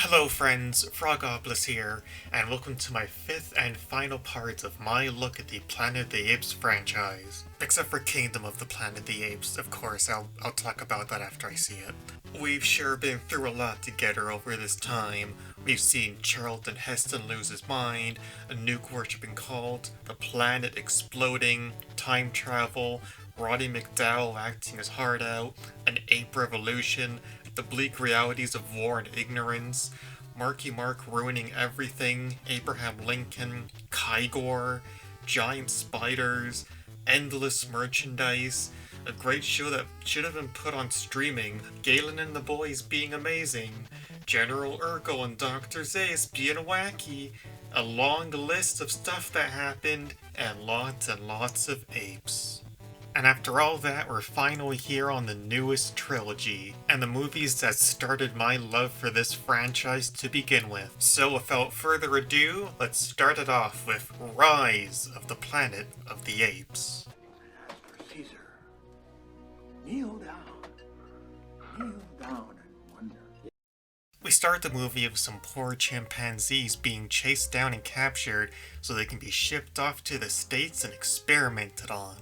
Hello friends, Frogopolis here, and welcome to my fifth and final part of my look at the Planet of the Apes franchise. Except for Kingdom of the Planet of the Apes, of course, I'll talk about that after I see it. We've sure been through a lot together over this time. We've seen Charlton Heston lose his mind, a nuke worshipping cult, the planet exploding, time travel, Roddy McDowell acting his heart out, an ape revolution, the bleak realities of war and ignorance, Marky Mark ruining everything, Abraham Lincoln, Kygor, giant spiders, endless merchandise, a great show that should have been put on streaming, Galen and the boys being amazing, General Urkel and Dr. Zayas being wacky, a long list of stuff that happened, and lots of apes. And after all that, we're finally here on the newest trilogy, and the movies that started my love for this franchise to begin with. So without further ado, let's start it off with Rise of the Planet of the Apes. As for Caesar, kneel down and wonder. We start the movie with some poor chimpanzees being chased down and captured so they can be shipped off to the States and experimented on.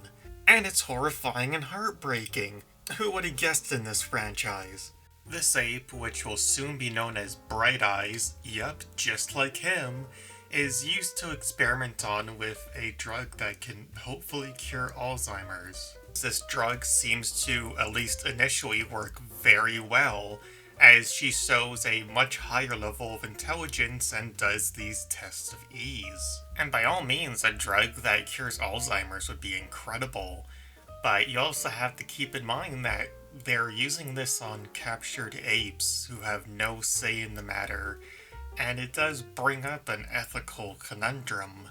And it's horrifying and heartbreaking. Who would have guessed in this franchise? This ape, which will soon be known as Bright Eyes, yep, just like him, is used to experiment on with a drug that can hopefully cure Alzheimer's. This drug seems to, at least initially, work very well, as she shows a much higher level of intelligence and does these tests of ease. And by all means, a drug that cures Alzheimer's would be incredible, but you also have to keep in mind that they're using this on captured apes who have no say in the matter, and it does bring up an ethical conundrum.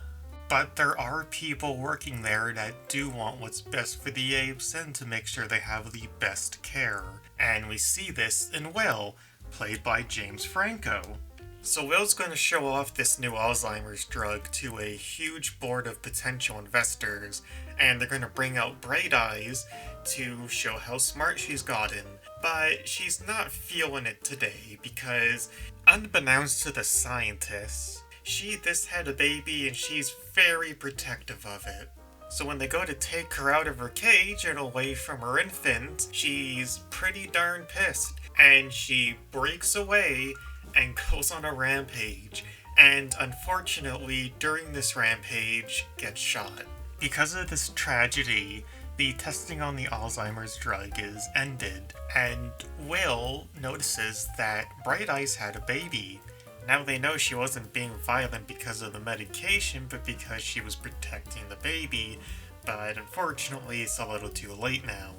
But there are people working there that do want what's best for the apes and to make sure they have the best care. And we see this in Will, played by James Franco. So Will's going to show off this new Alzheimer's drug to a huge board of potential investors, and they're going to bring out Bright Eyes to show how smart she's gotten. But she's not feeling it today because, unbeknownst to the scientists, she just had a baby and she's very protective of it. So when they go to take her out of her cage and away from her infant, she's pretty darn pissed. And she breaks away and goes on a rampage. And unfortunately, during this rampage, gets shot. Because of this tragedy, the testing on the Alzheimer's drug is ended. And Will notices that Bright Eyes had a baby. Now they know she wasn't being violent because of the medication, but because she was protecting the baby, but unfortunately it's a little too late now.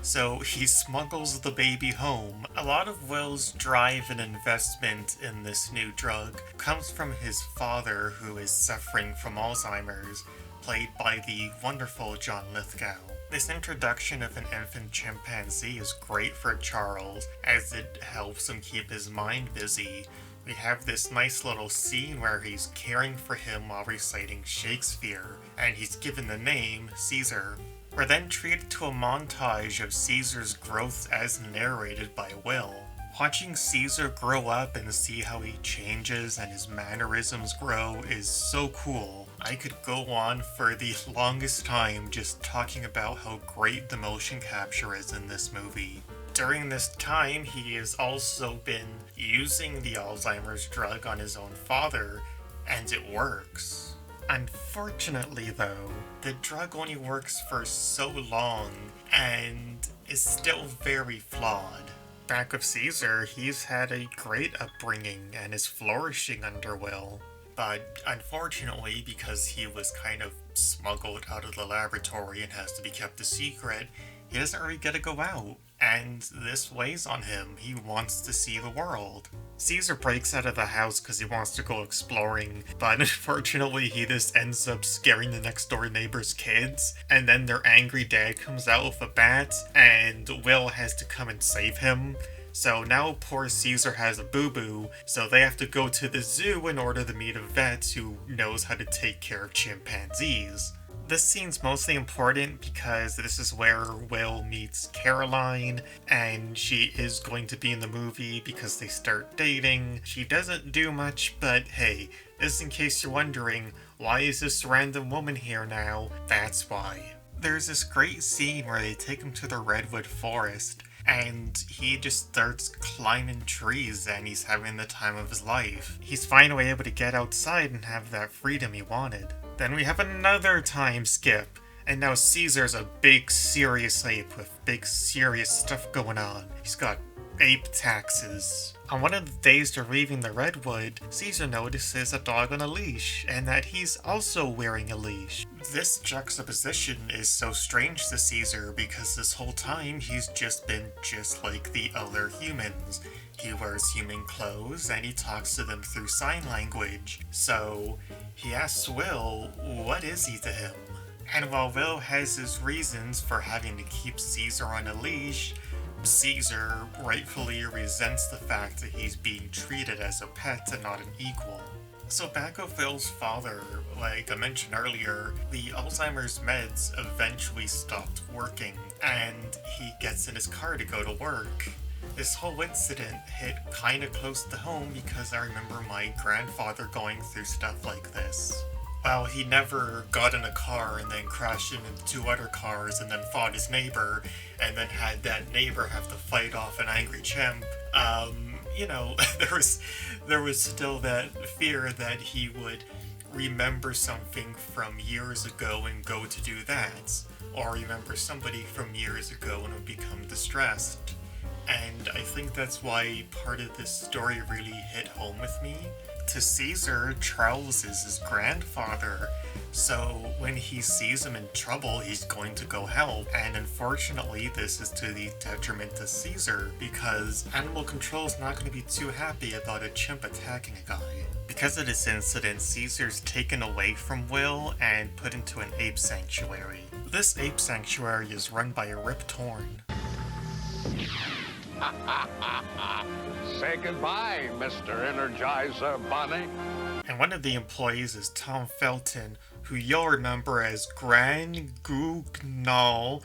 So he smuggles the baby home. A lot of Will's drive and investment in this new drug comes from his father, who is suffering from Alzheimer's, played by the wonderful John Lithgow. This introduction of an infant chimpanzee is great for Charles, as it helps him keep his mind busy. We have this nice little scene where he's caring for him while reciting Shakespeare, and he's given the name Caesar. We're then treated to a montage of Caesar's growth as narrated by Will. Watching Caesar grow up and see how he changes and his mannerisms grow is so cool. I could go on for the longest time just talking about how great the motion capture is in this movie. During this time, he has also been using the Alzheimer's drug on his own father, and it works. Unfortunately though, the drug only works for so long, and is still very flawed. Back of Caesar, he's had a great upbringing and is flourishing under Will. But unfortunately, because he was kind of smuggled out of the laboratory and has to be kept a secret, he doesn't really get to go out. And this weighs on him. He wants to see the world. Caesar breaks out of the house because he wants to go exploring, but unfortunately he just ends up scaring the next door neighbor's kids, and then their angry dad comes out with a bat, and Will has to come and save him. So now poor Caesar has a boo-boo, so they have to go to the zoo in order to meet a vet who knows how to take care of chimpanzees. This scene's mostly important because this is where Will meets Caroline, and she is going to be in the movie because they start dating. She doesn't do much, but hey, just in case you're wondering, why is this random woman here now? That's why. There's this great scene where they take him to the redwood forest, and he just starts climbing trees and he's having the time of his life. He's finally able to get outside and have that freedom he wanted. Then we have another time skip, and now Caesar's a big serious ape with big serious stuff going on. He's got ape taxes. On one of the days they're leaving the redwood, Caesar notices a dog on a leash, and that he's also wearing a leash. This juxtaposition is so strange to Caesar because this whole time he's just been just like the other humans. He wears human clothes and he talks to them through sign language. So he asks Will, what is he to him? And while Will has his reasons for having to keep Caesar on a leash, Caesar rightfully resents the fact that he's being treated as a pet and not an equal. So back with Will's father, like I mentioned earlier, the Alzheimer's meds eventually stopped working, and he gets in his car to go to work. This whole incident hit kinda close to home because I remember my grandfather going through stuff like this. Well, he never got in a car and then crashed into two other cars and then fought his neighbor and then had that neighbor have to fight off an angry chimp. There was still that fear that he would remember something from years ago and go to do that, or remember somebody from years ago and would become distressed. And I think that's why part of this story really hit home with me. To Caesar, Charles is his grandfather, so when he sees him in trouble, he's going to go help. And unfortunately, this is to the detriment to Caesar, because animal control's not going to be too happy about a chimp attacking a guy. Because of this incident, Caesar's taken away from Will and put into an ape sanctuary. This ape sanctuary is run by a Rip Torn. Say goodbye, Mr. Energizer Bunny. And one of the employees is Tom Felton, who you'll remember as Gran Gugnall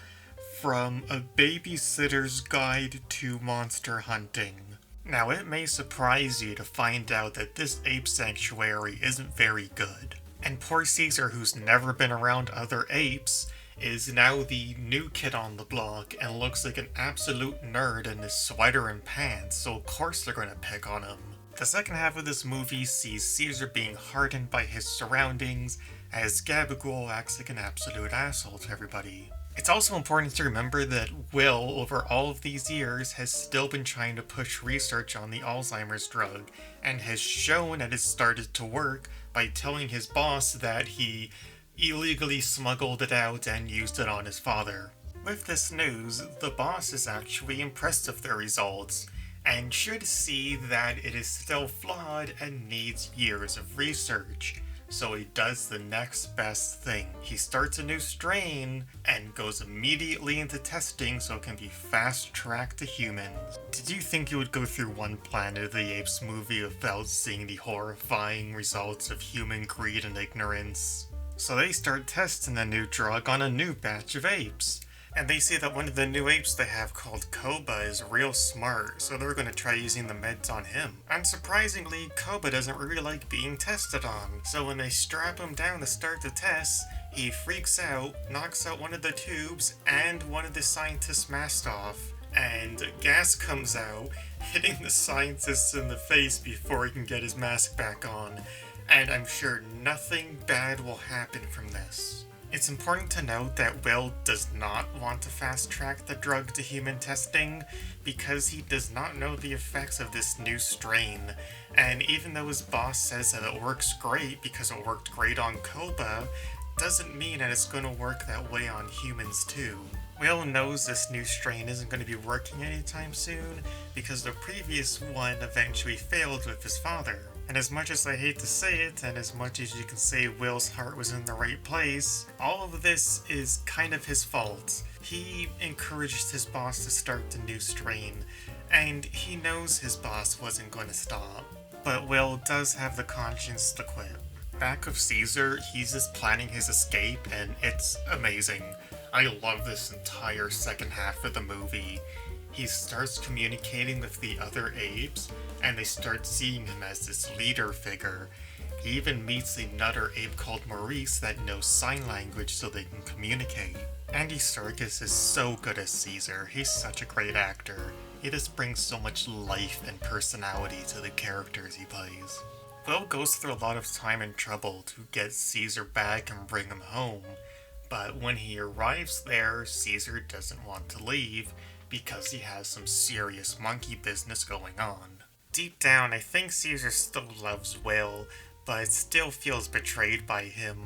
from A Babysitter's Guide to Monster Hunting. Now, it may surprise you to find out that this ape sanctuary isn't very good. And poor Caesar, who's never been around other apes, is now the new kid on the block and looks like an absolute nerd in his sweater and pants, so of course they're going to pick on him. The second half of this movie sees Caesar being hardened by his surroundings as Gabagool acts like an absolute asshole to everybody. It's also important to remember that Will, over all of these years, has still been trying to push research on the Alzheimer's drug, and has shown that it started to work by telling his boss that he illegally smuggled it out and used it on his father. With this news, the boss is actually impressed with the results, and should see that it is still flawed and needs years of research. So he does the next best thing. He starts a new strain and goes immediately into testing so it can be fast-tracked to humans. Did you think you would go through one Planet of the Apes movie without seeing the horrifying results of human greed and ignorance? So they start testing the new drug on a new batch of apes. And they see that one of the new apes they have called Koba is real smart, so they're going to try using the meds on him. Unsurprisingly, Koba doesn't really like being tested on, so when they strap him down to start the test, he freaks out, knocks out one of the tubes, and one of the scientists' masks off. And gas comes out, hitting the scientist in the face before he can get his mask back on. And I'm sure nothing bad will happen from this. It's important to note that Will does not want to fast-track the drug to human testing because he does not know the effects of this new strain, and even though his boss says that it works great because it worked great on Koba, doesn't mean that it's going to work that way on humans too. Will knows this new strain isn't going to be working anytime soon because the previous one eventually failed with his father. And as much as I hate to say it, and as much as you can say Will's heart was in the right place, all of this is kind of his fault. He encouraged his boss to start the new strain, And he knows his boss wasn't going to stop. But Will does have the conscience to quit. Back of Caesar, he's just planning his escape, and it's amazing. I love this entire second half of the movie. He starts communicating with the other apes, and they start seeing him as this leader figure. He even meets another ape called Maurice that knows sign language so they can communicate. Andy Serkis is so good as Caesar. He's such a great actor. He just brings so much life and personality to the characters he plays. Will goes through a lot of time and trouble to get Caesar back and bring him home, but when he arrives there, Caesar doesn't want to leave because he has some serious monkey business going on. Deep down, I think Caesar still loves Will, but still feels betrayed by him,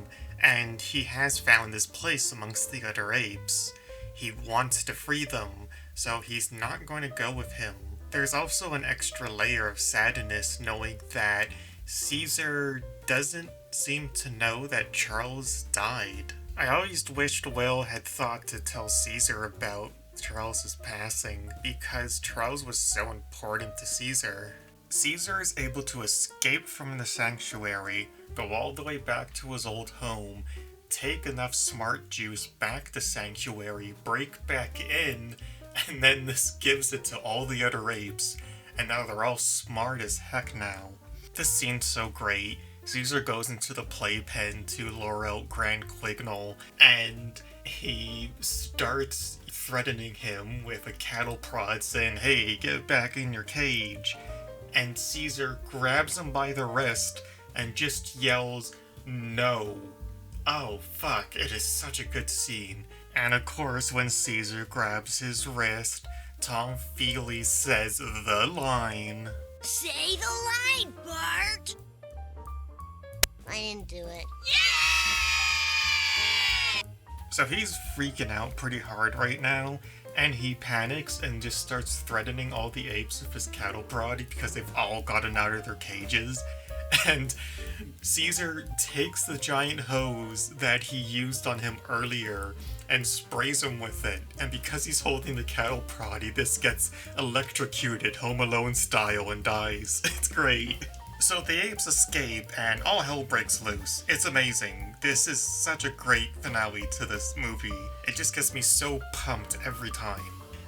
and he has found his place amongst the other apes. He wants to free them, so he's not going to go with him. There's also an extra layer of sadness knowing that Caesar doesn't seem to know that Charles died. I always wished Will had thought to tell Caesar about Charles's passing, because Charles was so important to Caesar. Caesar is able to escape from the sanctuary, go all the way back to his old home, take enough smart juice back to sanctuary, break back in, and then this gives it to all the other apes, and now they're all smart as heck now. This scene's so great. Caesar goes into the playpen to lure out Grand Quignal, and he starts threatening him with a cattle prod saying, "Hey, get back in your cage." And Caesar grabs him by the wrist and just yells, "No." Oh fuck, it is such a good scene. And of course, when Caesar grabs his wrist, Tom Feely says the line. Say the line, Bart! I didn't do it. So he's freaking out pretty hard right now, and he panics and just starts threatening all the apes with his cattle prod because they've all gotten out of their cages. And Caesar takes the giant hose that he used on him earlier and sprays him with it. And because he's holding the cattle prod, he just gets electrocuted Home Alone style and dies. It's great. So the apes escape and all hell breaks loose. It's amazing. This is such a great finale to this movie. It just gets me so pumped every time.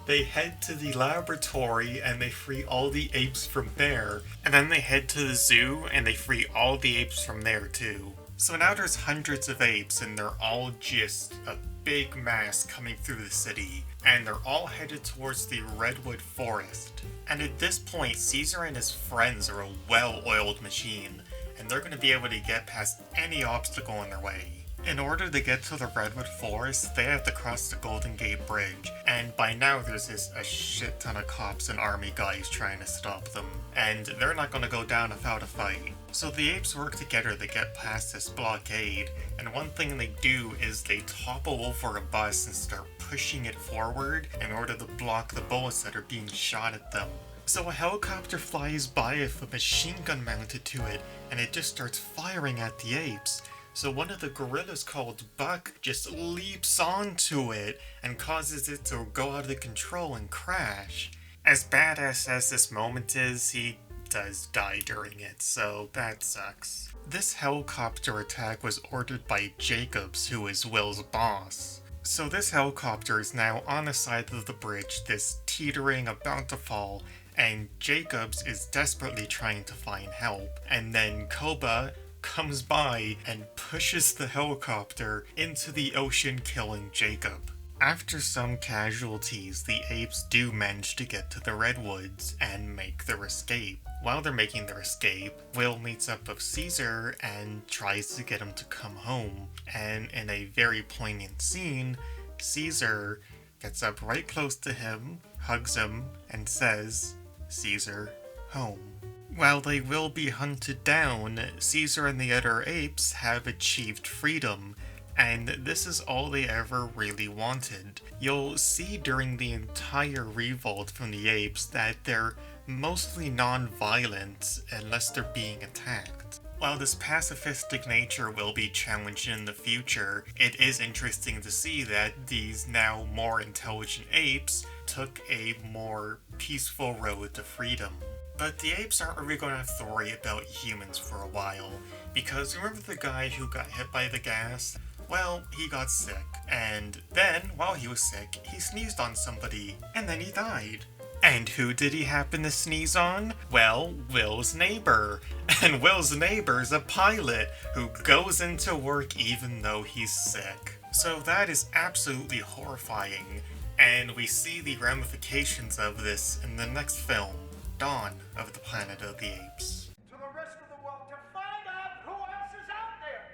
They head to the laboratory and they free all the apes from there. And then they head to the zoo and they free all the apes from there too. So now there's hundreds of apes and they're all just a big mass coming through the city. And they're all headed towards the redwood forest. And at this point, Caesar and his friends are a well-oiled machine, and they're going to be able to get past any obstacle in their way. In order to get to the redwood forest, they have to cross the Golden Gate Bridge, and by now there's just a shit ton of cops and army guys trying to stop them, and they're not going to go down without a fight. So the apes work together to get past this blockade, and one thing they do is they topple over a bus and start pushing it forward in order to block the bullets that are being shot at them. So a helicopter flies by with a machine gun mounted to it, and it just starts firing at the apes. So one of the gorillas called Buck just leaps onto it and causes it to go out of control and crash. As badass as this moment is, he does die during it, so that sucks. This helicopter attack was ordered by Jacobs, who is Will's boss. So this helicopter is now on the side of the bridge, this teetering about to fall, and Jacobs is desperately trying to find help. And then Koba comes by and pushes the helicopter into the ocean, killing Jacob. After some casualties, the apes do manage to get to the redwoods and make their escape. While they're making their escape, Will meets up with Caesar and tries to get him to come home. And in a very poignant scene, Caesar gets up right close to him, hugs him, and says, "Caesar, home." While they will be hunted down, Caesar and the other apes have achieved freedom, and this is all they ever really wanted. You'll see during the entire revolt from the apes that they're mostly non-violent unless they're being attacked. While this pacifistic nature will be challenged in the future, it is interesting to see that these now more intelligent apes took a more peaceful road to freedom. But the apes aren't really going to have to worry about humans for a while, because remember the guy who got hit by the gas? Well, he got sick, and then, while he was sick, he sneezed on somebody, and then he died. And who did he happen to sneeze on? Well, Will's neighbor. And Will's neighbor's a pilot who goes into work even though he's sick. So that is absolutely horrifying, and we see the ramifications of this in the next film, Dawn of the Planet of the Apes. To the rest of the world to find out who else is out there,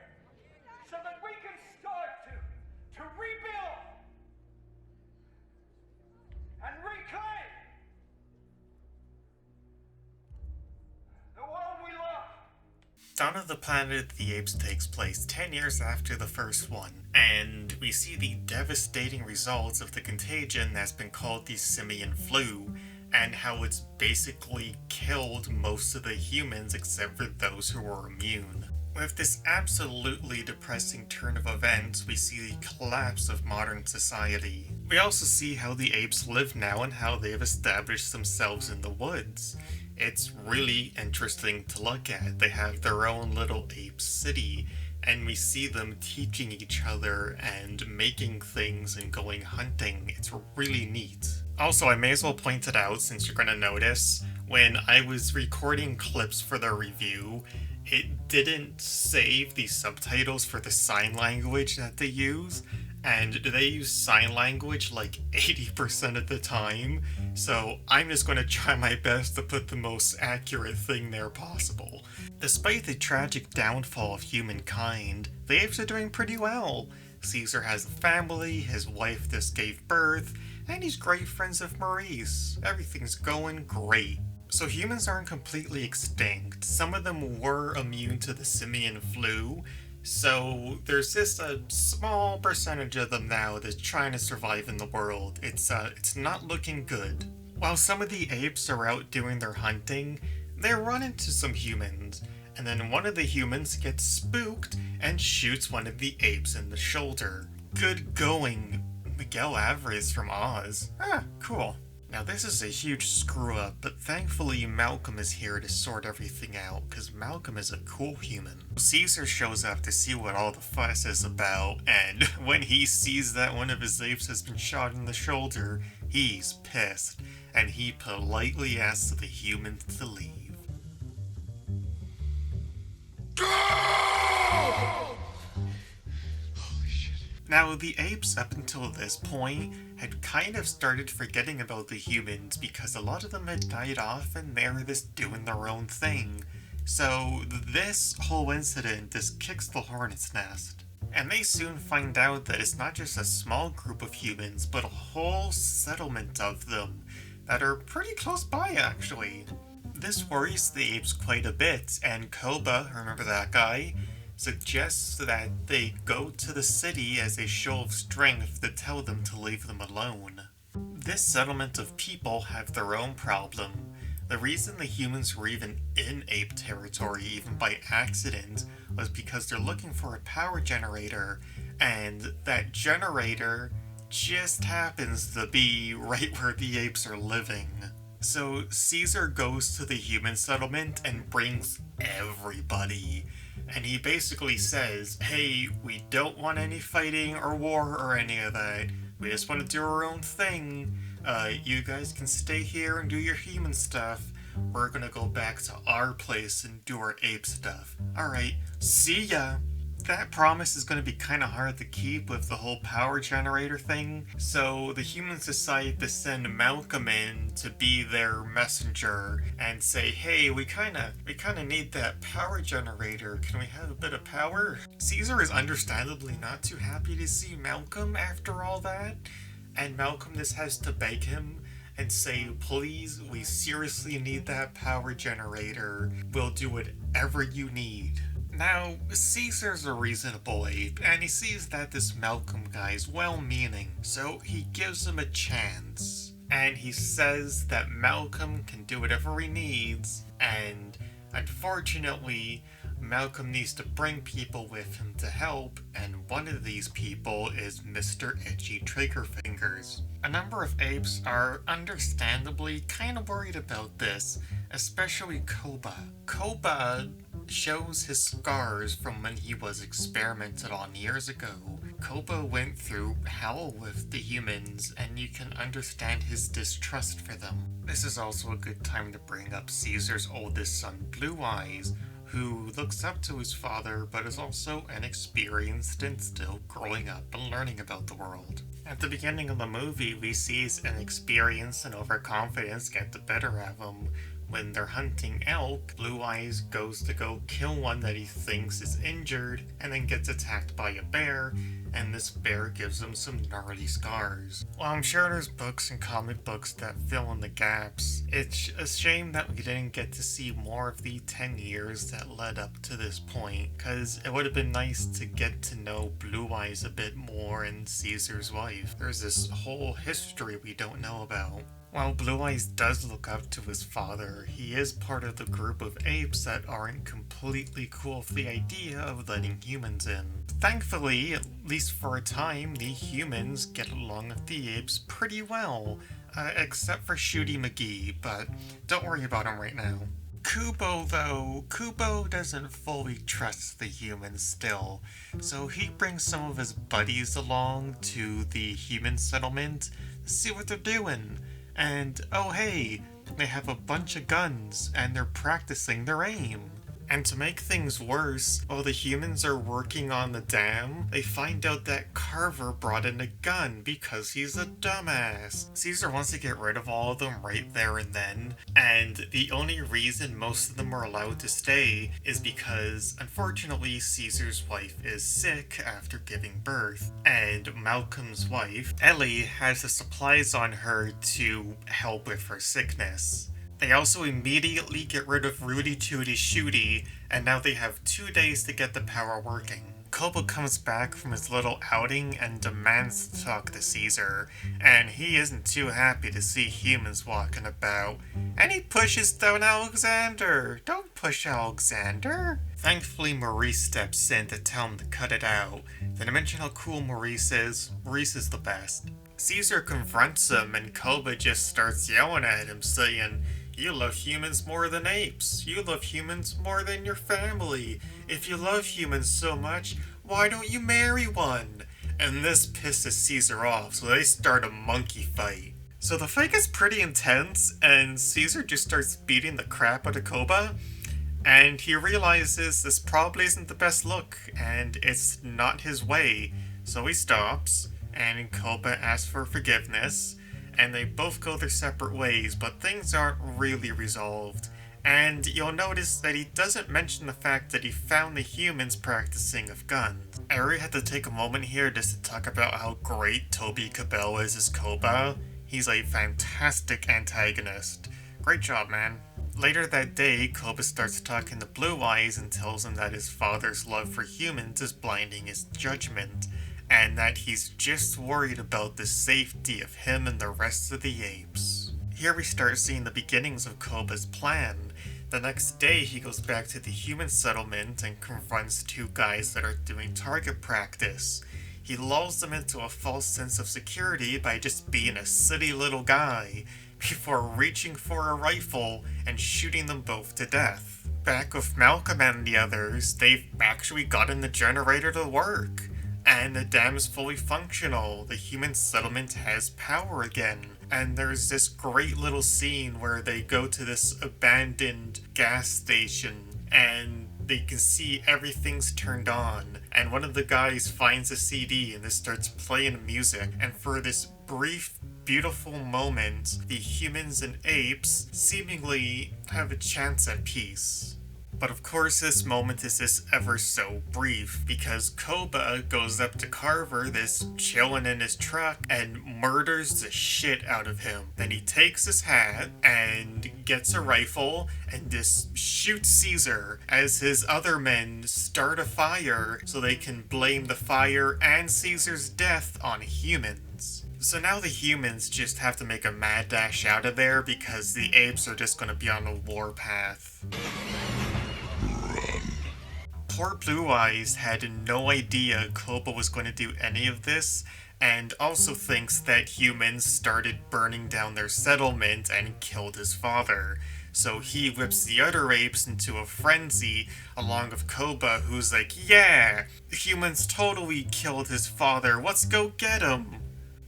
so that we can start to rebuild and reclaim the world we love. Dawn of the Planet of the Apes takes place 10 years after the first one, and we see the devastating results of the contagion that's been called the simian flu, and how it's basically killed most of the humans except for those who were immune. With this absolutely depressing turn of events, we see the collapse of modern society. We also see how the apes live now and how they have established themselves in the woods. It's really interesting to look at. They have their own little ape city, and we see them teaching each other and making things and going hunting. It's really neat. Also, I may as well point it out since you're going to notice, when I was recording clips for the review, it didn't save the subtitles for the sign language that they use, and they use sign language like 80% of the time, so I'm just going to try my best to put the most accurate thing there possible. Despite the tragic downfall of humankind, the apes are doing pretty well. Caesar has a family, his wife just gave birth, and he's great friends with Maurice. Everything's going great. So humans aren't completely extinct. Some of them were immune to the simian flu, so there's just a small percentage of them now that's trying to survive in the world. It's not looking good. While some of the apes are out doing their hunting, they run into some humans, and then one of the humans gets spooked and shoots one of the apes in the shoulder. Good going, Miguel Alvarez from Oz. Ah, cool. Now this is a huge screw up, but thankfully Malcolm is here to sort everything out, because Malcolm is a cool human. Caesar shows up to see what all the fuss is about, and when he sees that one of his apes has been shot in the shoulder, he's pissed, and he politely asks the humans to leave. Now, the apes up until this point had kind of started forgetting about the humans because a lot of them had died off and they were just doing their own thing. So this whole incident just kicks the hornet's nest. And they soon find out that it's not just a small group of humans, but a whole settlement of them that are pretty close by actually. This worries the apes quite a bit, and Koba, remember that guy, suggests that they go to the city as a show of strength to tell them to leave them alone. This settlement of people have their own problem. The reason the humans were even in ape territory, even by accident, was because they're looking for a power generator, and that generator just happens to be right where the apes are living. So Caesar goes to the human settlement and brings everybody. And he basically says, hey, we don't want any fighting or war or any of that. We just want to do our own thing. You guys can stay here and do your human stuff. We're gonna go back to our place and do our ape stuff. Alright, see ya! That promise is going to be kind of hard to keep with the whole power generator thing, so the humans decide to send Malcolm in to be their messenger and say, hey, we kind of need that power generator. Can we have a bit of power? Caesar is understandably not too happy to see Malcolm after all that, and Malcolm just has to beg him and say, please, we seriously need that power generator. We'll do whatever you need. Now, Caesar's a reasonable ape, and he sees that this Malcolm guy's well-meaning, so he gives him a chance. And he says that Malcolm can do whatever he needs, and unfortunately, Malcolm needs to bring people with him to help, and one of these people is Mr. Itchy Triggerfingers. A number of apes are understandably kind of worried about this, especially Koba. Koba shows his scars from when he was experimented on years ago. Koba went through hell with the humans, and you can understand his distrust for them. This is also a good time to bring up Caesar's oldest son, Blue Eyes, who looks up to his father but is also inexperienced and still growing up and learning about the world. At the beginning of the movie, we see his inexperience and overconfidence get the better of him. When they're hunting elk, Blue Eyes goes to go kill one that he thinks is injured and then gets attacked by a bear, and this bear gives him some gnarly scars. While I'm sure there's books and comic books that fill in the gaps, it's a shame that we didn't get to see more of the 10 years that led up to this point, because it would have been nice to get to know Blue Eyes a bit more and Caesar's wife. There's this whole history we don't know about. While Blue Eyes does look up to his father, he is part of the group of apes that aren't completely cool with the idea of letting humans in. Thankfully, at least for a time, the humans get along with the apes pretty well, except for Shooty McGee, but don't worry about him right now. Kubo, though, Kubo doesn't fully trust the humans still, so he brings some of his buddies along to the human settlement to see what they're doing. And, oh hey, they have a bunch of guns, and they're practicing their aim. And to make things worse, while the humans are working on the dam, they find out that Carver brought in a gun because he's a dumbass. Caesar wants to get rid of all of them right there and then, and the only reason most of them are allowed to stay is because, unfortunately, Caesar's wife is sick after giving birth, and Malcolm's wife, Ellie, has the supplies on her to help with her sickness. They also immediately get rid of Rudy Tooty Shooty, and now they have 2 days to get the power working. Koba comes back from his little outing and demands to talk to Caesar, and he isn't too happy to see humans walking about. And he pushes down Alexander! Don't push Alexander! Thankfully, Maurice steps in to tell him to cut it out. Did I mention how cool Maurice is? Maurice is the best. Caesar confronts him, and Koba just starts yelling at him, saying, "You love humans more than apes. You love humans more than your family. If you love humans so much, why don't you marry one?" And this pisses Caesar off, so they start a monkey fight. So the fight gets pretty intense, and Caesar just starts beating the crap out of Koba. And he realizes this probably isn't the best look, and it's not his way. So he stops, and Koba asks for forgiveness, and they both go their separate ways, but things aren't really resolved. And you'll notice that he doesn't mention the fact that he found the humans practicing with guns. I really had to take a moment here just to talk about how great Toby Cabell is as Koba. He's a fantastic antagonist. Great job, man. Later that day, Koba starts talking to Blue Eyes and tells him that his father's love for humans is blinding his judgment, and that he's just worried about the safety of him and the rest of the apes. Here we start seeing the beginnings of Koba's plan. The next day, he goes back to the human settlement and confronts 2 guys that are doing target practice. He lulls them into a false sense of security by just being a silly little guy, before reaching for a rifle and shooting them both to death. Back with Malcolm and the others, they've actually gotten the generator to work, and the dam is fully functional. The human settlement has power again, and there's this great little scene where they go to this abandoned gas station, and they can see everything's turned on, and one of the guys finds a CD and this starts playing music, and for this brief, beautiful moment, the humans and apes seemingly have a chance at peace. But of course this moment is just ever so brief, because Koba goes up to Carver, this chillin' in his truck, and murders the shit out of him. Then he takes his hat and gets a rifle and just shoots Caesar as his other men start a fire so they can blame the fire and Caesar's death on humans. So now the humans just have to make a mad dash out of there because the apes are just gonna be on a warpath. poor Blue Eyes had no idea Koba was going to do any of this, and also thinks that humans started burning down their settlement and killed his father. So he whips the other apes into a frenzy, along with Koba, who's like, yeah, humans totally killed his father, let's go get him!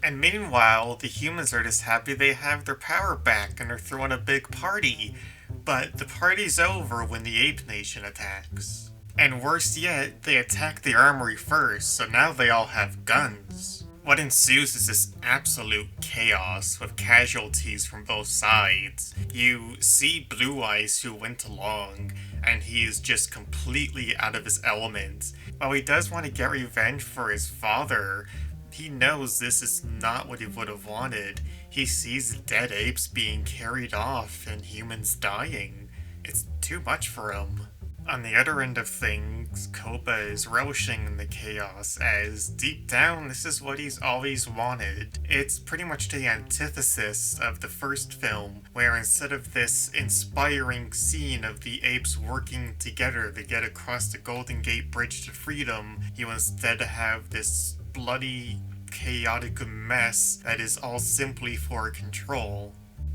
And meanwhile, the humans are just happy they have their power back and are throwing a big party. But the party's over when the Ape Nation attacks. And worse yet, they attack the armory first, so now they all have guns. What ensues is this absolute chaos with casualties from both sides. You see Blue Eyes, who went along, and he is just completely out of his element. While he does want to get revenge for his father, he knows this is not what he would have wanted. He sees dead apes being carried off and humans dying. It's too much for him. On the other end of things, Koba is relishing in the chaos, as deep down this is what he's always wanted. It's pretty much the antithesis of the first film, where instead of this inspiring scene of the apes working together to get across the Golden Gate Bridge to freedom, you instead have this bloody, chaotic mess that is all simply for control.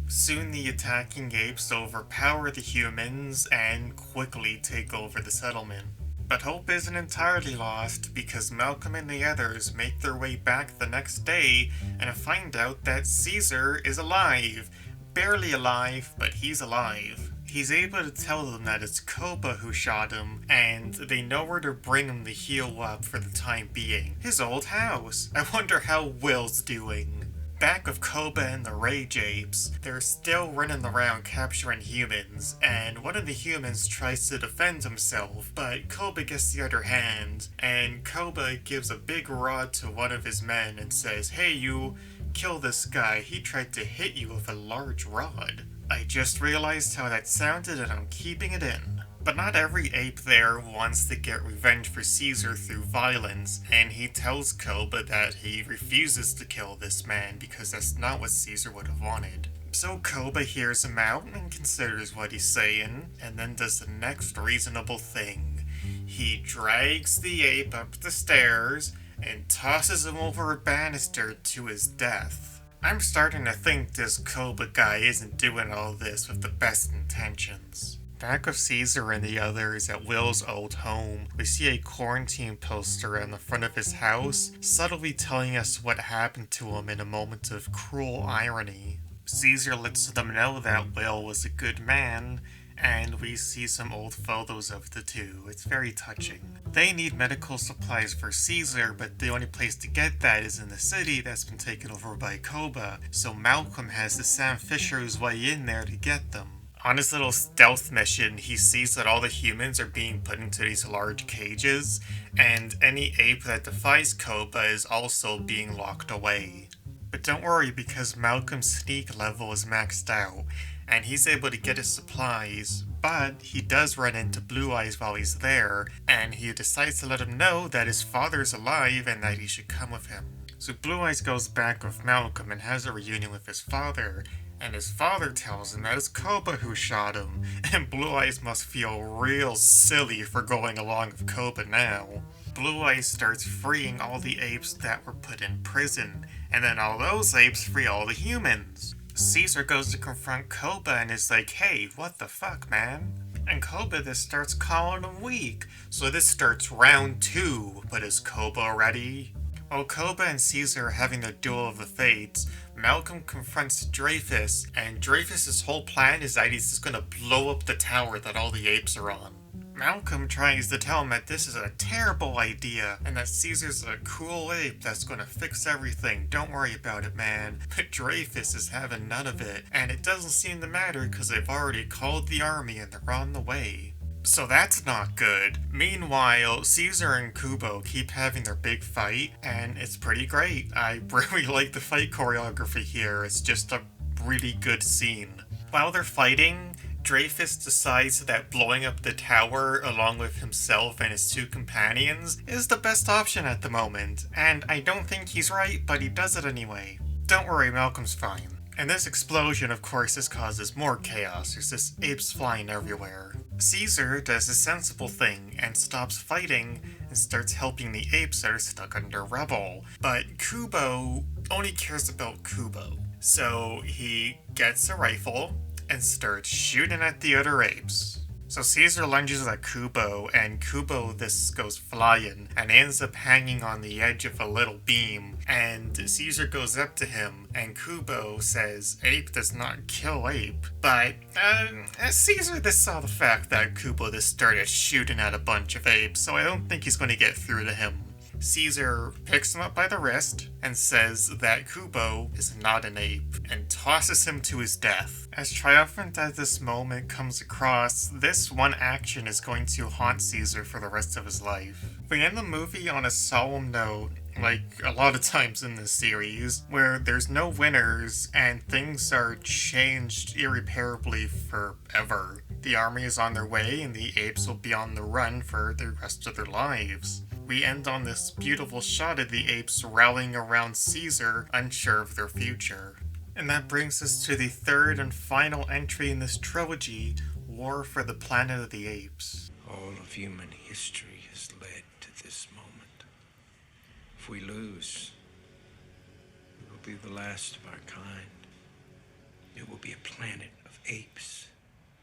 Soon the attacking apes overpower the humans and quickly take over the settlement. But hope isn't entirely lost, because Malcolm and the others make their way back the next day and find out that Caesar is alive. Barely alive, but he's alive. He's able to tell them that it's Koba who shot him, and they know where to bring him to heal up for the time being. His old house. I wonder how Will's doing. Back with Koba and the Rage Apes, they're still running around capturing humans, and one of the humans tries to defend himself, but Koba gets the other hand, and Koba gives a big rod to one of his men and says, "Hey, you, kill this guy, he tried to hit you with a large rod." I just realized how that sounded and I'm keeping it in. But not every ape there wants to get revenge for Caesar through violence, and he tells Koba that he refuses to kill this man because that's not what Caesar would have wanted. So Koba hears him out and considers what he's saying, and then does the next reasonable thing. He drags the ape up the stairs and tosses him over a banister to his death. I'm starting to think this Koba guy isn't doing all this with the best intentions. Back with Caesar and the others at Will's old home, we see a quarantine poster on the front of his house, subtly telling us what happened to him in a moment of cruel irony. Caesar lets them know that Will was a good man, and we see some old photos of the two. It's very touching. They need medical supplies for Caesar, but the only place to get that is in the city that's been taken over by Koba, so Malcolm has to Sam Fisher's way in there to get them. On his little stealth mission, he sees that all the humans are being put into these large cages, and any ape that defies Koba is also being locked away. But don't worry, because Malcolm's sneak level is maxed out, and he's able to get his supplies, but he does run into Blue Eyes while he's there, and he decides to let him know that his father's alive and that he should come with him. So Blue Eyes goes back with Malcolm and has a reunion with his father, and his father tells him that it's Koba who shot him, and Blue Eyes must feel real silly for going along with Koba now. Blue Eyes starts freeing all the apes that were put in prison, and then all those apes free all the humans. Caesar goes to confront Koba and is like, "Hey, what the fuck, man?" And Koba just starts calling him weak. So this starts round 2, but is Koba ready? While Koba and Caesar are having their duel of the fates, Malcolm confronts Dreyfus, and Dreyfus's whole plan is that he's just gonna blow up the tower that all the apes are on. Malcolm tries to tell him that this is a terrible idea, and that Caesar's a cool ape that's gonna fix everything, don't worry about it, man. But Dreyfus is having none of it, and it doesn't seem to matter because they've already called the army and they're on the way. So that's not good. Meanwhile, Caesar and Kubo keep having their big fight, and it's pretty great. I really like the fight choreography here. It's just a really good scene. While they're fighting, Dreyfus decides that blowing up the tower along with himself and his 2 companions is the best option at the moment, and I don't think he's right, but he does it anyway. Don't worry, Malcolm's fine. And this explosion, of course, just causes more chaos. There's just apes flying everywhere. Caesar does a sensible thing and stops fighting and starts helping the apes that are stuck under rubble. But Kubo only cares about Kubo. So he gets a rifle and starts shooting at the other apes. So Caesar lunges at Kubo, and Kubo this goes flying and ends up hanging on the edge of a little beam. And Caesar goes up to him, and Kubo says, "Ape does not kill ape." But Caesar this saw the fact that Kubo just started shooting at a bunch of apes, so I don't think he's going to get through to him. Caesar picks him up by the wrist and says that Kubo is not an ape and tosses him to his death. As triumphant as this moment comes across, this one action is going to haunt Caesar for the rest of his life. We end the movie on a solemn note, like a lot of times in this series, where there's no winners and things are changed irreparably forever. The army is on their way and the apes will be on the run for the rest of their lives. We end on this beautiful shot of the apes rallying around Caesar, unsure of their future. And that brings us to the third and final entry in this trilogy, War for the Planet of the Apes. All of human history has led to this moment. If we lose, it will be the last of our kind. It will be a planet of apes.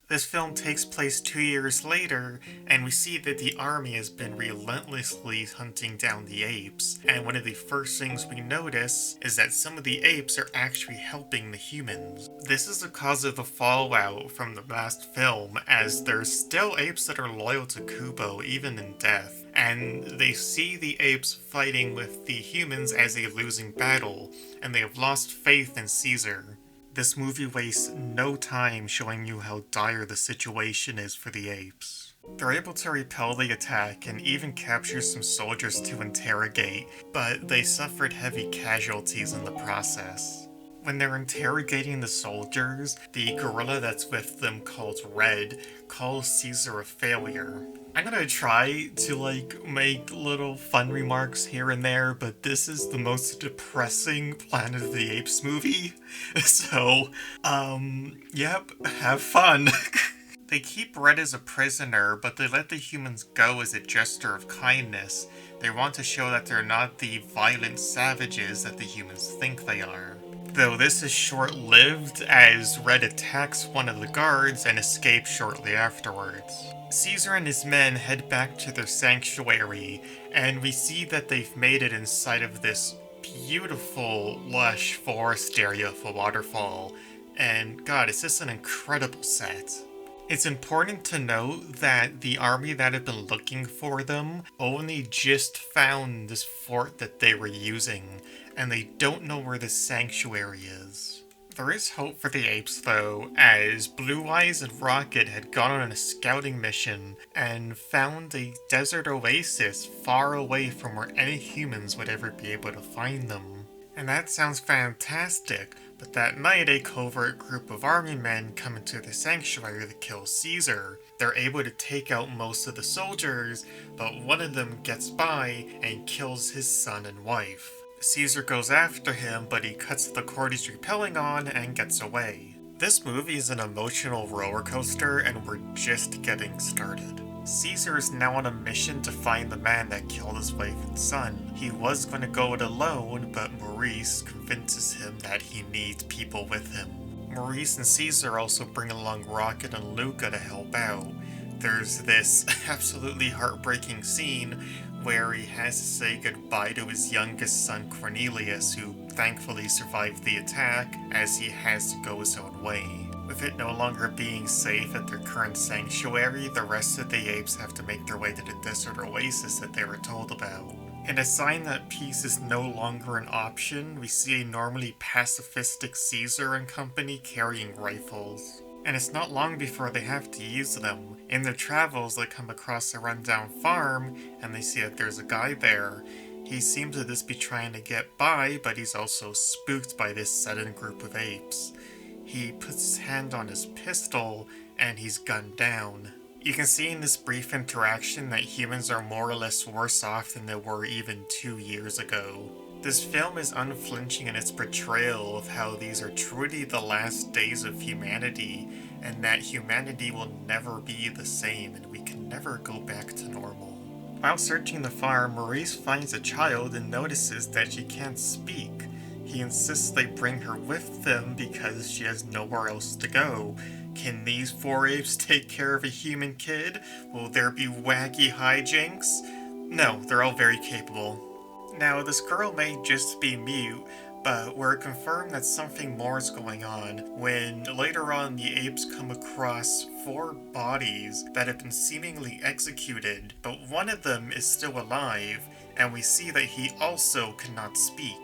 This film takes place 2 years later, and we see that the army has been relentlessly hunting down the apes, and one of the first things we notice is that some of the apes are actually helping the humans. This is the cause of the fallout from the last film, as there's still apes that are loyal to Kubo even in death, and they see the apes fighting with the humans as a losing battle, and they have lost faith in Caesar. This movie wastes no time showing you how dire the situation is for the apes. They're able to repel the attack and even capture some soldiers to interrogate, but they suffered heavy casualties in the process. When they're interrogating the soldiers, the gorilla that's with them called Red calls Caesar a failure. I'm gonna try to make little fun remarks here and there, but this is the most depressing Planet of the Apes movie. So, yep, have fun. They keep Red as a prisoner, but they let the humans go as a gesture of kindness. They want to show that they're not the violent savages that the humans think they are. Though this is short-lived, as Red attacks one of the guards and escapes shortly afterwards. Caesar and his men head back to their sanctuary, and we see that they've made it inside of this beautiful, lush forest area of a waterfall, and god, it's just an incredible set. It's important to note that the army that had been looking for them only just found this fort that they were using, and they don't know where this sanctuary is. There is hope for the apes though, as Blue Eyes and Rocket had gone on a scouting mission and found a desert oasis far away from where any humans would ever be able to find them. And that sounds fantastic, but that night a covert group of army men come into the sanctuary to kill Caesar. They're able to take out most of the soldiers, but one of them gets by and kills his son and wife. Caesar goes after him, but he cuts the cord he's repelling on and gets away. This movie is an emotional roller coaster, and we're just getting started. Caesar is now on a mission to find the man that killed his wife and son. He was going to go it alone, but Maurice convinces him that he needs people with him. Maurice and Caesar also bring along Rocket and Luca to help out. There's this absolutely heartbreaking scene where he has to say goodbye to his youngest son Cornelius, who thankfully survived the attack, as he has to go his own way. With it no longer being safe at their current sanctuary, the rest of the apes have to make their way to the desert oasis that they were told about. In a sign that peace is no longer an option, we see a normally pacifistic Caesar and company carrying rifles. And it's not long before they have to use them. In their travels, they come across a rundown farm, and they see that there's a guy there. He seems to just be trying to get by, but he's also spooked by this sudden group of apes. He puts his hand on his pistol, and he's gunned down. You can see in this brief interaction that humans are more or less worse off than they were even 2 years ago. This film is unflinching in its portrayal of how these are truly the last days of humanity, and that humanity will never be the same and we can never go back to normal. While searching the farm, Maurice finds a child and notices that she can't speak. He insists they bring her with them because she has nowhere else to go. Can these 4 apes take care of a human kid? Will there be wacky hijinks? No, they're all very capable. Now, this girl may just be mute, but we're confirmed that something more is going on when later on the apes come across 4 bodies that have been seemingly executed, but one of them is still alive, and we see that he also cannot speak.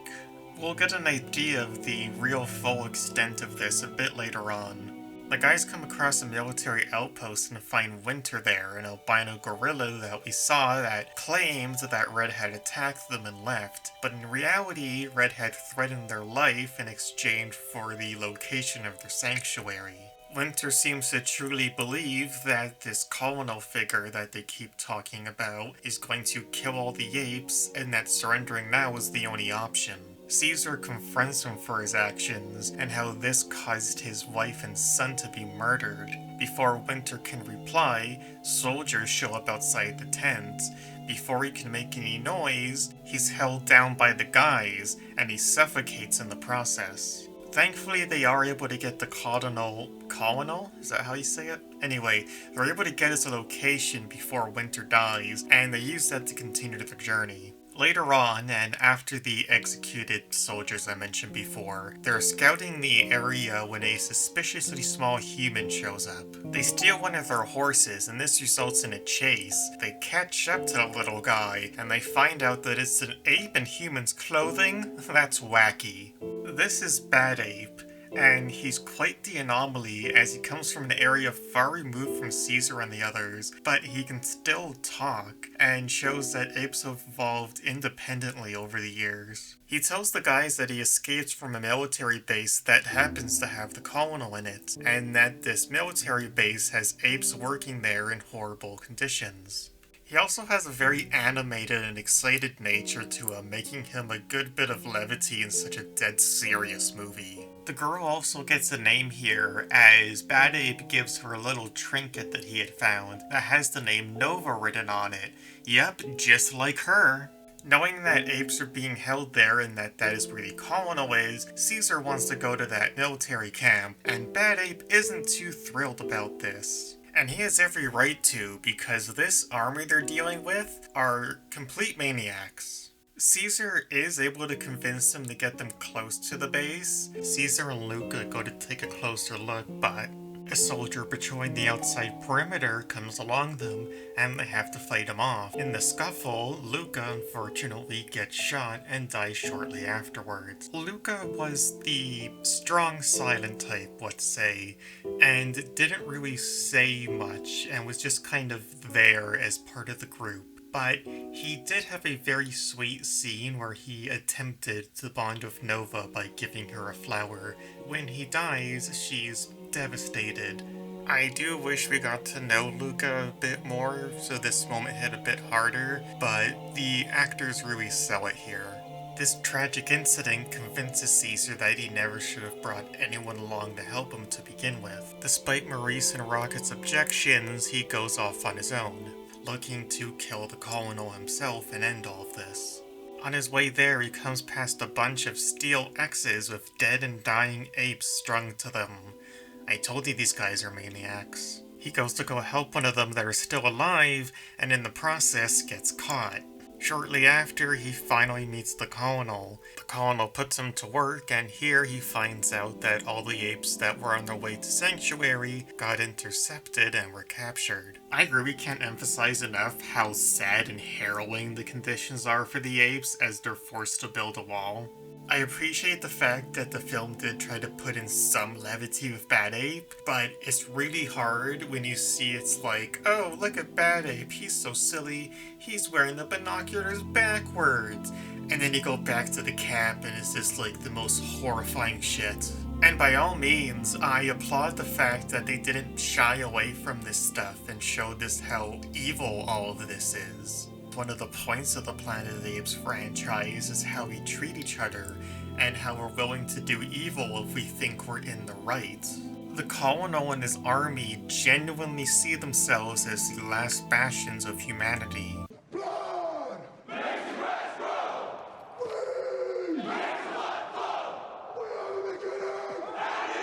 We'll get an idea of the real full extent of this a bit later on. The guys come across a military outpost and find Winter there, an albino gorilla that we saw that claimed that Red had attacked them and left, but in reality, Red had threatened their life in exchange for the location of their sanctuary. Winter seems to truly believe that this colonel figure that they keep talking about is going to kill all the apes, and that surrendering now is the only option. Caesar confronts him for his actions and how this caused his wife and son to be murdered. Before Winter can reply, soldiers show up outside the tent. Before he can make any noise, he's held down by the guys and he suffocates in the process. Thankfully, they are able to get the colonel? Is that how you say it? Anyway, they're able to get his location before Winter dies, and they use that to continue their journey. Later on, and after the executed soldiers I mentioned before, they're scouting the area when a suspiciously small human shows up. They steal one of their horses, and this results in a chase. They catch up to the little guy, and they find out that it's an ape in human's clothing? That's wacky. This is Bad Ape, and he's quite the anomaly as he comes from an area far removed from Caesar and the others, but he can still talk, and shows that apes have evolved independently over the years. He tells the guys that he escapes from a military base that happens to have the colonel in it, and that this military base has apes working there in horrible conditions. He also has a very animated and excited nature to him, making him a good bit of levity in such a dead serious movie. The girl also gets a name here, as Bad Ape gives her a little trinket that he had found that has the name Nova written on it. Yep, just like her. Knowing that apes are being held there and that is where the colonel is, Caesar wants to go to that military camp, and Bad Ape isn't too thrilled about this. And he has every right to, because this army they're dealing with are complete maniacs. Caesar is able to convince them to get them close to the base. Caesar and Luca go to take a closer look, but a soldier patrolling the outside perimeter comes along them, and they have to fight him off. In the scuffle, Luca unfortunately gets shot and dies shortly afterwards. Luca was the strong silent type, let's say, and didn't really say much and was just kind of there as part of the group. But he did have a very sweet scene where he attempted to bond with Nova by giving her a flower. When he dies, she's devastated. I do wish we got to know Luca a bit more, so this moment hit a bit harder, but the actors really sell it here. This tragic incident convinces Caesar that he never should have brought anyone along to help him to begin with. Despite Maurice and Rocket's objections, he goes off on his own, looking to kill the colonel himself and end all of this. On his way there, he comes past a bunch of steel X's with dead and dying apes strung to them. I told you these guys are maniacs. He goes to go help one of them that are still alive, and in the process gets caught. Shortly after, he finally meets the colonel. The colonel puts him to work, and here he finds out that all the apes that were on their way to Sanctuary got intercepted and were captured. I really can't emphasize enough how sad and harrowing the conditions are for the apes as they're forced to build a wall. I appreciate the fact that the film did try to put in some levity with Bad Ape, but it's really hard when you see it's like, oh, look at Bad Ape, he's so silly, he's wearing the binoculars backwards. And then you go back to the camp and it's just like the most horrifying shit. And by all means, I applaud the fact that they didn't shy away from this stuff and showed us how evil all of this is. one of the points of the Planet of the Apes franchise is how we treat each other, and how we're willing to do evil if we think we're in the right. The colonel and his army genuinely see themselves as the last bastions of humanity. Blood! Makes the grass grow! We! Makes the blood flow! We are the beginning! And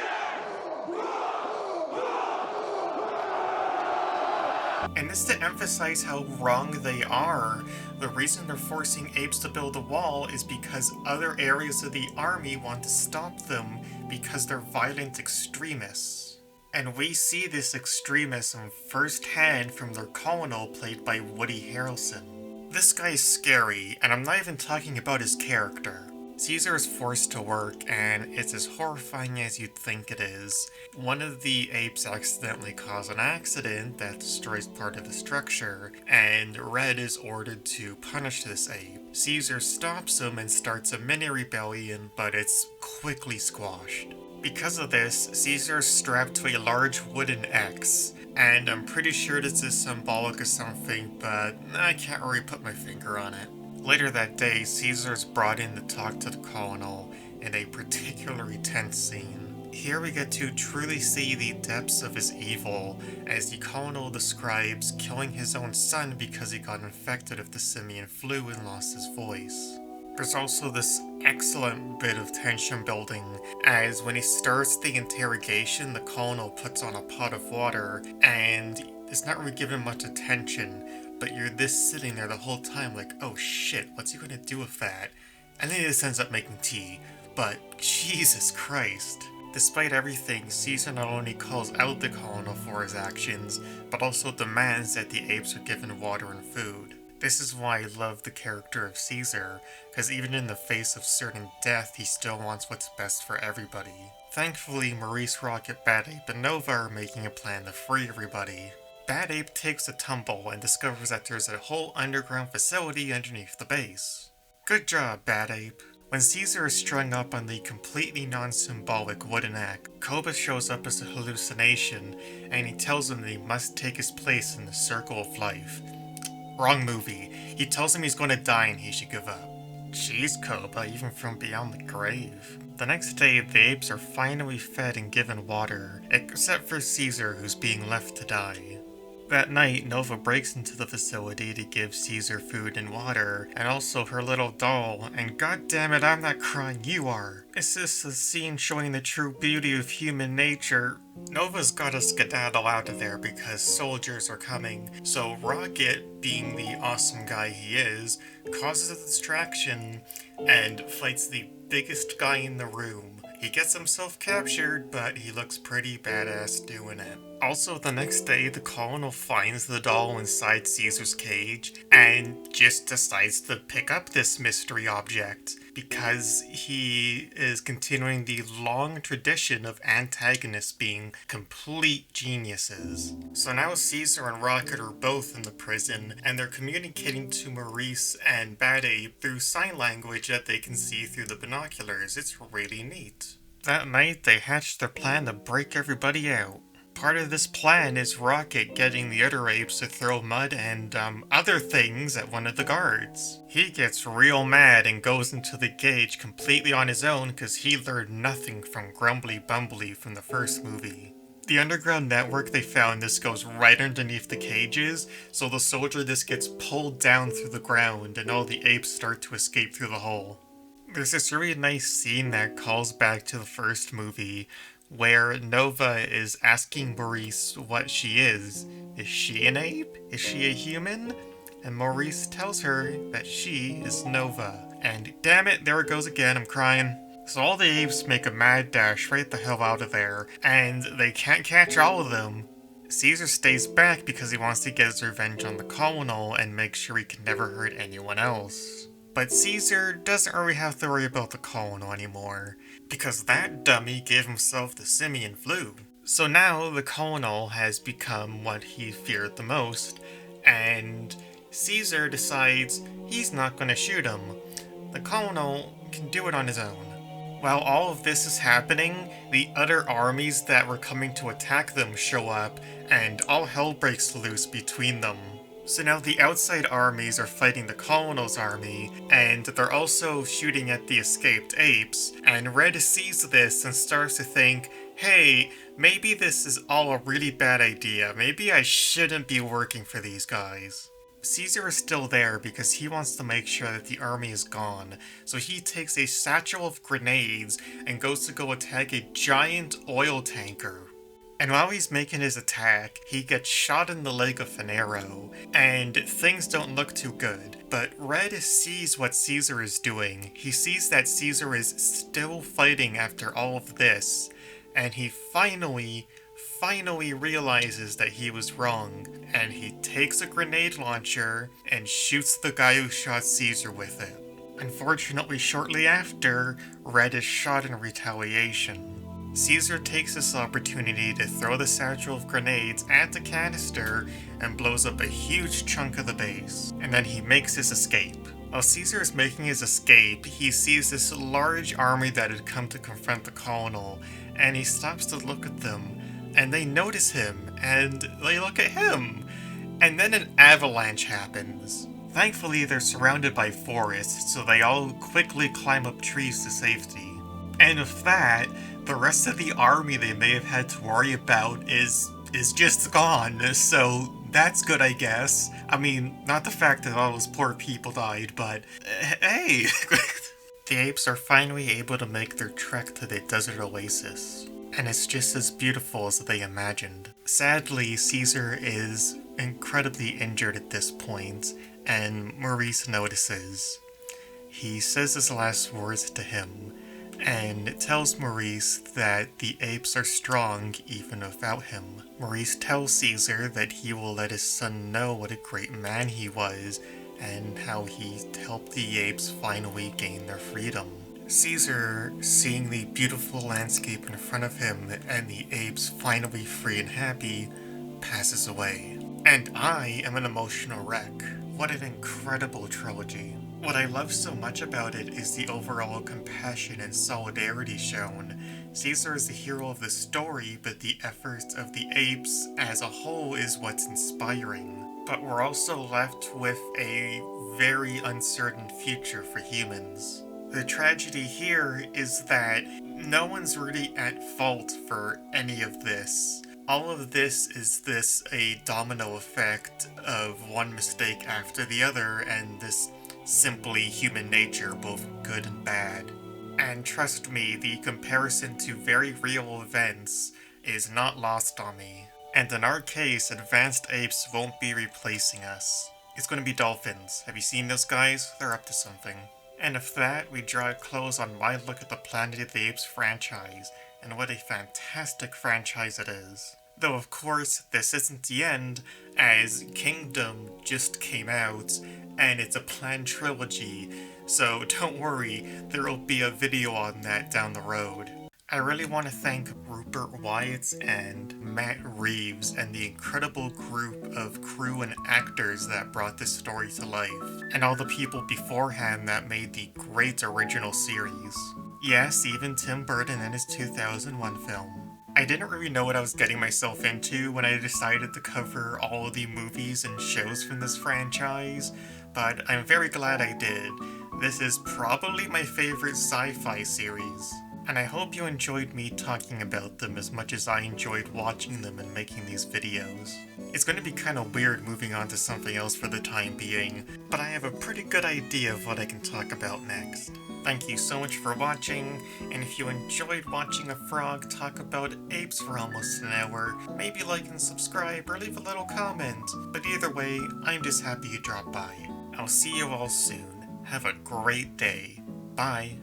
the end! And this to emphasize how wrong they are. The reason they're forcing apes to build a wall is because other areas of the army want to stop them because they're violent extremists. And we see this extremism firsthand from their colonel, played by Woody Harrelson. This guy is scary, and I'm not even talking about his character. Caesar is forced to work, and it's as horrifying as you'd think it is. One of the apes accidentally causes an accident that destroys part of the structure, and Red is ordered to punish this ape. Caesar stops him and starts a mini rebellion, but it's quickly squashed. Because of this, Caesar is strapped to a large wooden X, and I'm pretty sure this is symbolic of something, but I can't really put my finger on it. Later that day, Caesar is brought in to talk to the colonel in a particularly tense scene. Here we get to truly see the depths of his evil, as the colonel describes killing his own son because he got infected with the simian flu and lost his voice. There's also this excellent bit of tension building, as when he starts the interrogation, the colonel puts on a pot of water, and it's not really given much attention, but you're this sitting there the whole time like, oh shit, what's he gonna do with that? And then he just ends up making tea, but Jesus Christ. Despite everything, Caesar not only calls out the colonel for his actions, but also demands that the apes are given water and food. This is why I love the character of Caesar, because even in the face of certain death, he still wants what's best for everybody. Thankfully, Maurice, Rocket, Bad Ape, and Nova are making a plan to free everybody. Bad Ape takes a tumble and discovers that there's a whole underground facility underneath the base. Good job, Bad Ape. When Caesar is strung up on the completely non-symbolic wooden axe, Koba shows up as a hallucination, and he tells him that he must take his place in the circle of life. Wrong movie. He tells him he's going to die and he should give up. Jeez, Koba, even from beyond the grave. The next day, the apes are finally fed and given water, except for Caesar, who's being left to die. That night, Nova breaks into the facility to give Caesar food and water, and also her little doll, and goddammit, I'm not crying, you are. Is this a scene showing the true beauty of human nature? Nova's gotta skedaddle out of there because soldiers are coming, so Rocket, being the awesome guy he is, causes a distraction and fights the biggest guy in the room. He gets himself captured, but he looks pretty badass doing it. Also, the next day, the colonel finds the doll inside Caesar's cage and just decides to pick up this mystery object because he is continuing the long tradition of antagonists being complete geniuses. So now Caesar and Rocket are both in the prison, and they're communicating to Maurice and Bad Ape through sign language that they can see through the binoculars. It's really neat. That night, they hatch their plan to break everybody out. Part of this plan is Rocket getting the other apes to throw mud and, other things at one of the guards. He gets real mad and goes into the cage completely on his own because he learned nothing from Grumbly Bumbly from the first movie. The underground network they found this goes right underneath the cages, so the soldier just gets pulled down through the ground and all the apes start to escape through the hole. There's this really nice scene that calls back to the first movie, where Nova is asking Maurice what she is. Is she an ape? Is she a human? And Maurice tells her that she is Nova. And damn it, there it goes again, I'm crying. So all the apes make a mad dash right the hell out of there, and they can't catch all of them. Caesar stays back because he wants to get his revenge on the colonel and make sure he can never hurt anyone else. But Caesar doesn't really have to worry about the colonel anymore, because that dummy gave himself the simian flu. So now the colonel has become what he feared the most, and Caesar decides he's not going to shoot him. The colonel can do it on his own. While all of this is happening, the other armies that were coming to attack them show up, and all hell breaks loose between them. So now the outside armies are fighting the Colonel's army, and they're also shooting at the escaped apes, and Red sees this and starts to think, hey, maybe this is all a really bad idea, maybe I shouldn't be working for these guys. Caesar is still there because he wants to make sure that the army is gone, so he takes a satchel of grenades and goes to go attack a giant oil tanker. And while he's making his attack, he gets shot in the leg with an arrow, and things don't look too good. But Red sees what Caesar is doing. He sees that Caesar is still fighting after all of this, and he finally realizes that he was wrong, and he takes a grenade launcher and shoots the guy who shot Caesar with it. Unfortunately, shortly after, Red is shot in retaliation. Caesar takes this opportunity to throw the satchel of grenades at the canister and blows up a huge chunk of the base, and then he makes his escape. While Caesar is making his escape, he sees this large army that had come to confront the Colonel, and he stops to look at them, and they notice him, and they look at him, and then an avalanche happens. Thankfully, they're surrounded by forests, so they all quickly climb up trees to safety. And with that, the rest of the army they may have had to worry about is just gone, so that's good, I guess. I mean, not the fact that all those poor people died, but hey! The apes are finally able to make their trek to the desert oasis, and it's just as beautiful as they imagined. Sadly, Caesar is incredibly injured at this point, and Maurice notices. He says his last words to him, and tells Maurice that the apes are strong even without him. Maurice tells Caesar that he will let his son know what a great man he was, and how he helped the apes finally gain their freedom. Caesar, seeing the beautiful landscape in front of him and the apes finally free and happy, passes away. And I am an emotional wreck. What an incredible trilogy. What I love so much about it is the overall compassion and solidarity shown. Caesar is the hero of the story, but the efforts of the apes as a whole is what's inspiring. But we're also left with a very uncertain future for humans. The tragedy here is that no one's really at fault for any of this. All of this is a domino effect of one mistake after the other, and this simply human nature, both good and bad. And trust me, the comparison to very real events is not lost on me. And in our case, advanced apes won't be replacing us. It's going to be dolphins. Have you seen those guys? They're up to something. And with that, we draw a close on my look at the Planet of the Apes franchise, and what a fantastic franchise it is. Though of course, this isn't the end, as Kingdom just came out, and it's a planned trilogy, so don't worry, there will be a video on that down the road. I really want to thank Rupert Wyatt and Matt Reeves and the incredible group of crew and actors that brought this story to life, and all the people beforehand that made the great original series. Yes, even Tim Burton in his 2001 film. I didn't really know what I was getting myself into when I decided to cover all of the movies and shows from this franchise, but I'm very glad I did. This is probably my favorite sci-fi series, and I hope you enjoyed me talking about them as much as I enjoyed watching them and making these videos. It's going to be kind of weird moving on to something else for the time being, but I have a pretty good idea of what I can talk about next. Thank you so much for watching, and if you enjoyed watching a frog talk about apes for almost an hour, maybe like and subscribe or leave a little comment. But either way, I'm just happy you dropped by. I'll see you all soon. Have a great day. Bye.